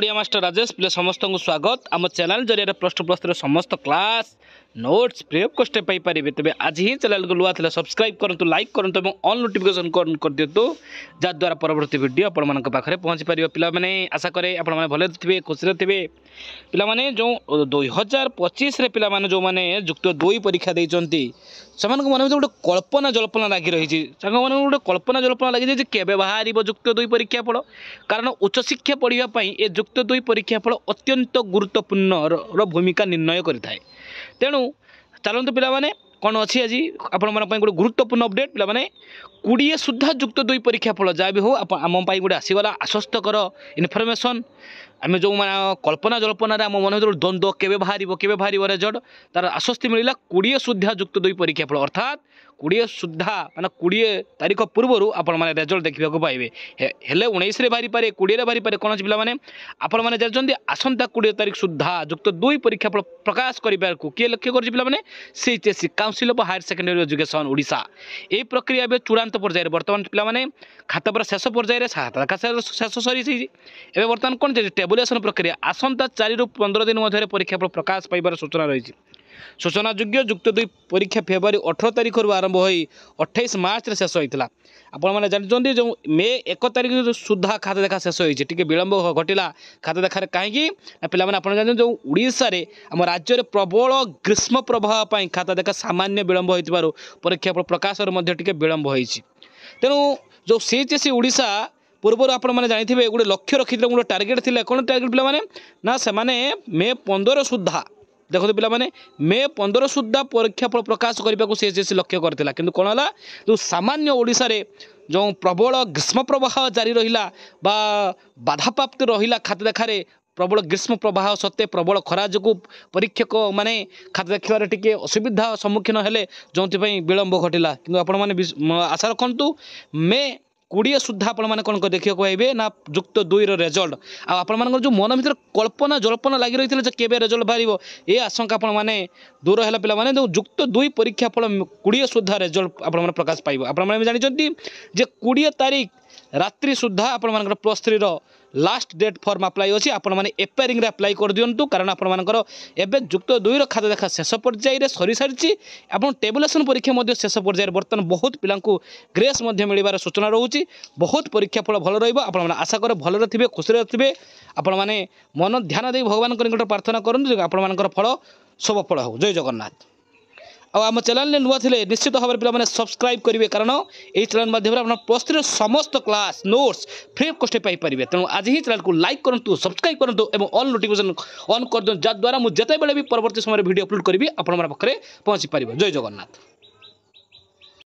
Odia master Rajesh play समस्त को स्वागत आम चैनल जरिए प्रश्न प्रश्न समस्त class notes free of cost पाई पारे तेज आज ही चैनल को लुआ थे सब्सक्राइब करूँ लाइक करूँ और ऑल नोटिफिकेशन कर दिंतु जहाद्वारा परवर्ती वीडियो आपण पाखे पहुँची पार पे आशा करे आपने भले थे खुशी थे पे जो 2025 पे जो मैंने युक्त 2 परीक्षा देती से मन गोटे कल्पना जल्पना लगी रही गोटे कल्पना जल्पना लगी केवे बाहर युक्त 2 परीक्षा फल कारण उच्च शिक्षा पढ़ाई ये युक्त 2 परीक्षा फल अत्यंत गुरुत्वपूर्ण भूमिका निर्णय करें तेणु चलते पे कौन अच्छी आज आपण गोटे गुरुत्वपूर्ण अपडेट पे 20 सुधा युक्त 2 परीक्षा फल जहाँ भी हो आम गोटे आसीगला आश्वस्तकर इनफर्मेसन आम जो कल्पना जल्पना आम मन भर द्वंद्व केवे बाहर रेजल्ट तार आश्वस्ति मिलला 20 सुधा युक्त 2 परीक्षा फल अर्थात 20 सुधा माना 20 तारीख पूर्व आपण मैंने रेजल्ट देखा पाइबे हेले 19 बाहरी पारे 20 बाहरी पारे कौन पे आपण मैंने जानते आसंता 20 तारीख सुधा युक्त 2 परीक्षा फल प्रकाश कर किए लक्ष्य कर CHSC council of higher secondary education Odisha ये प्रक्रिया ए चूड़ांत पर्यायर बर्तमान पे खाता पर शेष पर्यायर शेष सरी बर्तमान कौन टेबुलेसन प्रक्रिया आसंता 4 ରୁ 15 दिन मध्य परीक्षा फल प्रकाश पाइबार सूचना रही सूचना योग्य युक्त 2 परीक्षा फेब्रुआरी 18 तारीख आरंभ हो 28 मार्च रे शेष होता आपण मैंने जानते जो मे 1 तारीख सुधा खाता देखा शेष होती विलंब घटला खाता देखार कहीं पे आप जानते जो उड़ीसा रे आम राज्य में प्रबल ग्रीष्म प्रभाव खाता देखा सामान्य विलंब हो परीक्षा फल प्रकाश विलंब होती तेणु जो सीएचएससी ओडिशा पूर्व आपण मैंने जानी गोटे लक्ष्य रखी गोटे टार्गेट थी कौन टार्गेट पे ना से मे 15 सुधा देखो पे मे 15 सुधा परीक्षा फल प्रकाश करने को सीएचएससी लक्ष्य करता कि कौन है जो सामान्य ओडिशा रे जो प्रबल ग्रीष्म प्रवाह जारी रहा बाधाप्राप्त रहा खाता देखार प्रबल ग्रीष्म प्रवाह सत्ते प्रबल खरा जो परीक्षक माने खाता देखार टी असुविधा सम्मुखीन हेले जो विलंब घटला कि आपने आशा रखु मे 20 सुधा आपण मैंने कौन देखा पाइबे ना युक्त 2 रेजल्ट आपण जो मन भर कल्पना जल्पना लगी रही है केवे रेजल्ट बाहर ये आशंका आपण मैंने दूर है पे जो युक्त 2 परीक्षा फल 20 सुधा रेजल्ट आप प्रकाश पाइब आप जानते 20 तारीख रात्रि सुधा आपण plus 3 last date form apply अच्छी आपण मैंने एपेयरिंग अप्लाई कर दिंतु कारण आपर युक्त 2 खाता देखा शेष पर्यायर सरी सारी आप टेबुलेसन परीक्षा शेष पर्यायर बर्तमान बहुत पिला ग्रेस मिलबार सूचना रोचे बहुत परीक्षा फल भल रहा आशा कर भल थे खुशी थे आपण मैंने मन ध्यान दे भगवान निकट प्रार्थना करूँ आपर फल शुभ फल हो जय जगन्नाथ आम चैनल नुआ थे निश्चित भाव में पे सब्सक्राइब करेंगे कारण ये चैनल माध्यम प्लस 3 समस्त class notes free of cost पाई पारे तेणु आज ही चैनल को लाइक करूँ सब्सक्राइब करूँ और ऑल नोटिफिकेशन ऑन कर दिखाँ जहाद्वारा मुझे भी परवर्ती समय वीडियो अपलोड करी आपण पाखे पहुँची पार जय जगन्नाथ।